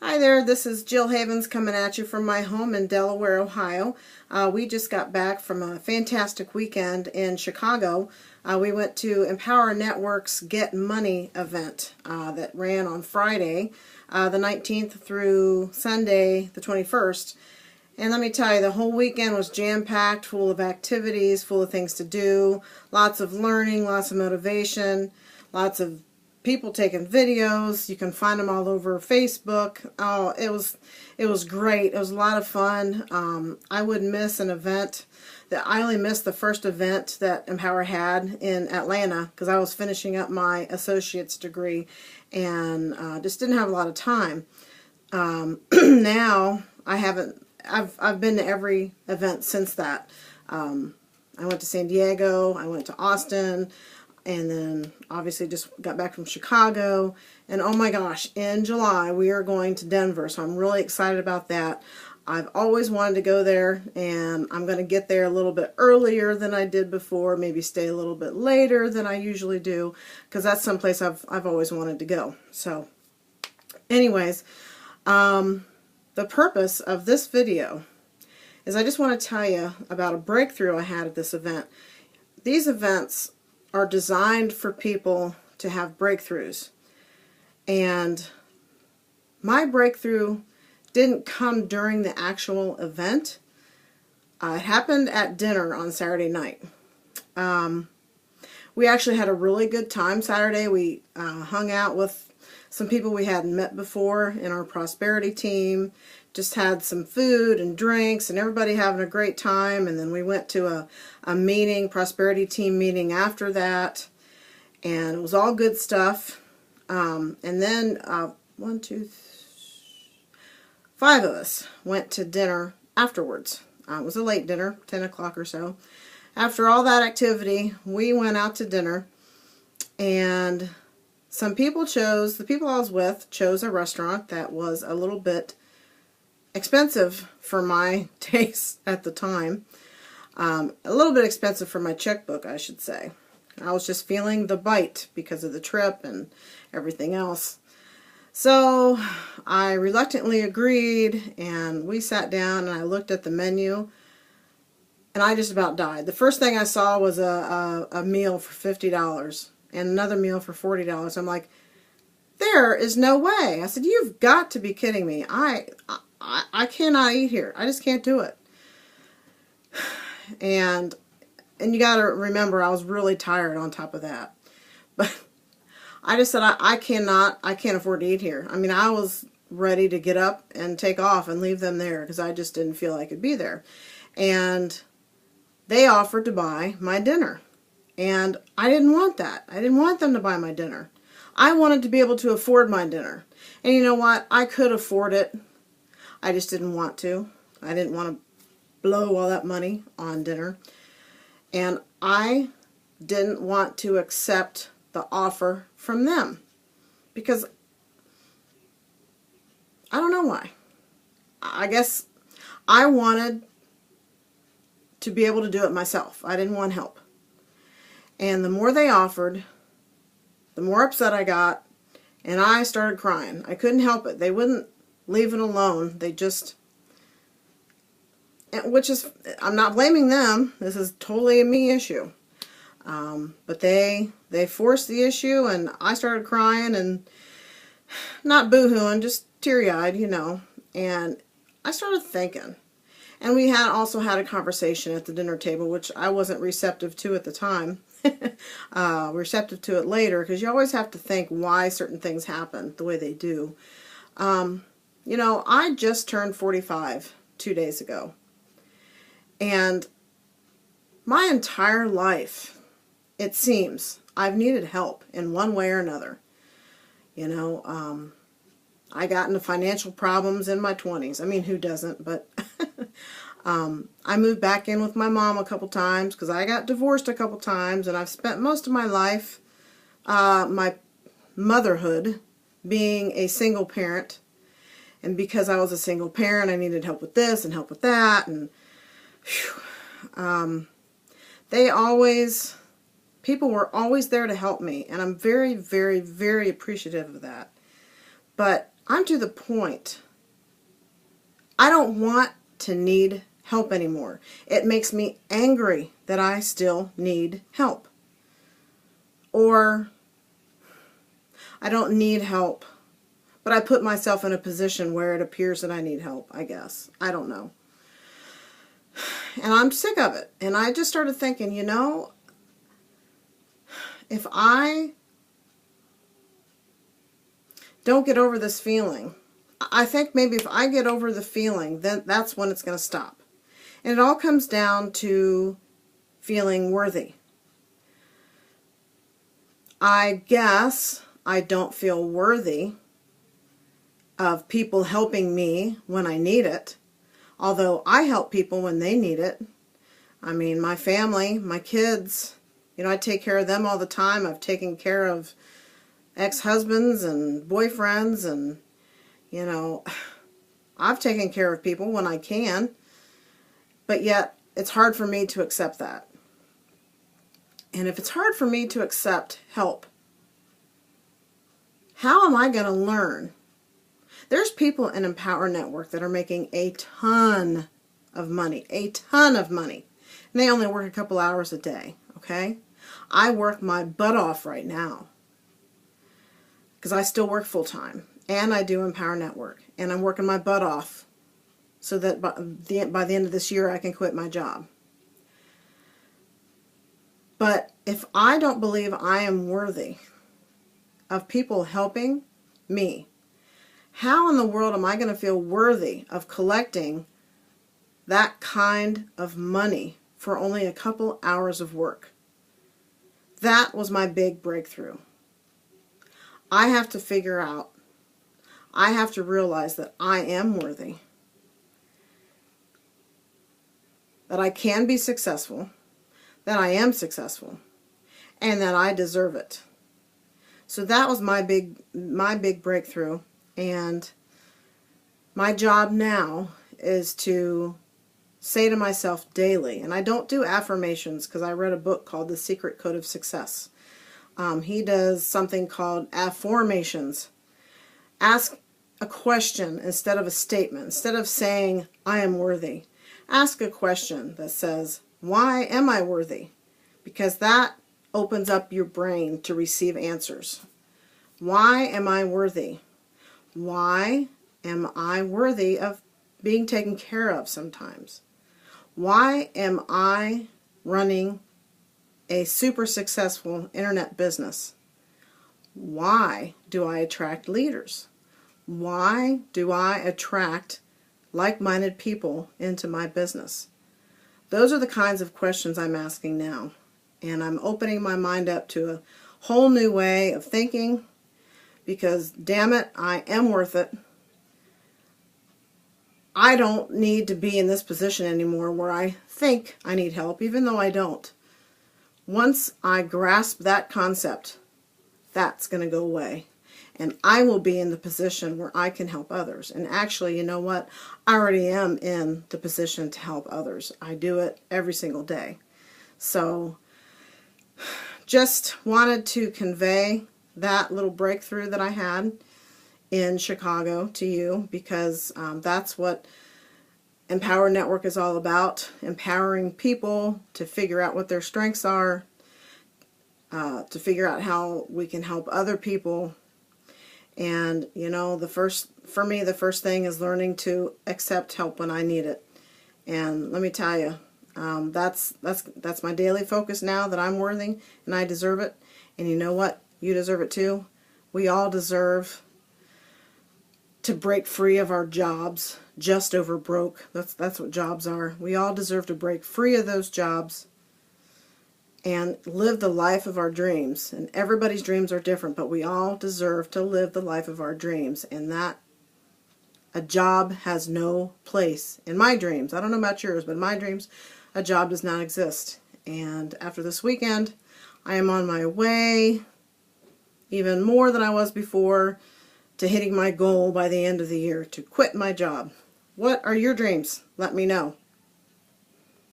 Hi there, this is Jill Havens coming at you from my home in Delaware, Ohio. We just got back from a fantastic weekend in Chicago. We went to Empower Network's Get Money event that ran on Friday, the 19th through Sunday, the 21st. And let me tell you, the whole weekend was jam-packed, full of activities, full of things to do, lots of learning, lots of motivation, lots of people taking videos. You can find them all over Facebook. Oh, it was great. It was a lot of fun. I wouldn't miss an event. I only missed the first event that Empower had in Atlanta because I was finishing up my associate's degree and just didn't have a lot of time. Now I've been to every event since that. I went to San Diego, I went to Austin, and then obviously just got back from Chicago. And oh my gosh, in July we are going to Denver, so I'm really excited about that. I've always wanted to go there, and I'm going to get there a little bit earlier than I did before, maybe stay a little bit later than I usually do, because that's someplace I've always wanted to go. So anyways, the purpose of this video is I just want to tell you about a breakthrough I had at this event. These events are designed for people to have breakthroughs. And my breakthrough didn't come during the actual event. It happened at dinner on Saturday night. We actually had a really good time Saturday. We hung out with some people we hadn't met before in our prosperity team, just had some food and drinks and everybody having a great time. And then we went to a meeting, prosperity team meeting after that, and it was all good stuff. And then 5 of us went to dinner afterwards. It was a late dinner, 10 o'clock or so. After all that activity, we went out to dinner, and some people the people I was with chose a restaurant that was a little bit expensive for my taste at the time. A little bit expensive for my checkbook, I should say. I was just feeling the bite because of the trip and everything else. So I reluctantly agreed, and we sat down and I looked at the menu, and I just about died. The first thing I saw was a meal for $50. And another meal for $40. I'm like, there is no way. I said, you've got to be kidding me. I cannot eat here. I just can't do it. And you got to remember, I was really tired on top of that. But I just said, I can't afford to eat here. I mean, I was ready to get up and take off and leave them there because I just didn't feel I could be there. And they offered to buy my dinner. And I didn't want that. I didn't want them to buy my dinner. I wanted to be able to afford my dinner. And you know what? I could afford it. I just didn't want to. I didn't want to blow all that money on dinner. And I didn't want to accept the offer from them. Because I don't know why. I guess I wanted to be able to do it myself. I didn't want help. And the more they offered, the more upset I got, and I started crying. I couldn't help it. They wouldn't leave it alone. They just, which is, I'm not blaming them. This is totally a me issue. But they forced the issue, and I started crying, and not boo-hooing, just teary-eyed, you know. And I started thinking. And we also had a conversation at the dinner table, which I wasn't receptive to at the time. Receptive to it later, because you always have to think why certain things happen the way they do. You know, I just turned 45 2 days ago. And my entire life, it seems, I've needed help in one way or another. You know, I got into financial problems in my 20s. I mean, who doesn't? But I moved back in with my mom a couple times because I got divorced a couple times, and I've spent most of my life, my motherhood, being a single parent. And because I was a single parent, I needed help with this and help with that. And people were always there to help me, and I'm very, very, very appreciative of that. But I'm to the point. I don't want to need help anymore. It makes me angry that I still need help. Or I don't need help, but I put myself in a position where it appears that I need help, I guess. I don't know. And I'm sick of it. And I just started thinking, you know, if I don't get over this feeling, I think maybe if I get over the feeling, then that's when it's going to stop. And it all comes down to feeling worthy. I guess I don't feel worthy of people helping me when I need it, although I help people when they need it. I mean, my family, my kids, you know, I take care of them all the time. I've taken care of ex-husbands and boyfriends, and, you know, I've taken care of people when I can, but yet it's hard for me to accept that. And if it's hard for me to accept help, how am I going to learn? There's people in Empower Network that are making a ton of money, and they only work a couple hours a day, okay? I work my butt off right now because I still work full-time, and I do Empower Network, and I'm working my butt off so that by the end of this year I can quit my job. But if I don't believe I am worthy of people helping me, how in the world am I going to feel worthy of collecting that kind of money for only a couple hours of work? That was my big breakthrough. I have to figure out, I have to realize that I am worthy, that I can be successful, that I am successful, and that I deserve it. So that was my big breakthrough, and my job now is to say to myself daily, and I don't do affirmations because I read a book called The Secret Code of Success. He does something called affirmations. Ask a question instead of a statement. Instead of saying, I am worthy, ask a question that says, why am I worthy? Because that opens up your brain to receive answers. Why am I worthy? Why am I worthy of being taken care of sometimes? Why am I running a super successful internet business? Why do I attract leaders? Why do I attract like-minded people into my business? Those are the kinds of questions I'm asking now. And I'm opening my mind up to a whole new way of thinking, because damn it, I am worth it. I don't need to be in this position anymore where I think I need help, even though I don't. Once I grasp that concept, that's going to go away. And I will be in the position where I can help others. And actually, you know what? I already am in the position to help others. I do it every single day. So, just wanted to convey that little breakthrough that I had in Chicago to you, because that's what Empower Network is all about. Empowering people to figure out what their strengths are, to figure out how we can help other people. And, you know, for me, the first thing is learning to accept help when I need it. And let me tell you, that's my daily focus now, that I'm worthy and I deserve it. And you know what? You deserve it too. We all deserve to break free of our jobs, just over broke. That's what jobs are. We all deserve to break free of those jobs and live the life of our dreams. And everybody's dreams are different, but we all deserve to live the life of our dreams. And that a job has no place in my dreams. I don't know about yours, but in my dreams, a job does not exist. And after this weekend, I am on my way, even more than I was before, to hitting my goal by the end of the year, to quit my job. What are your dreams? Let me know.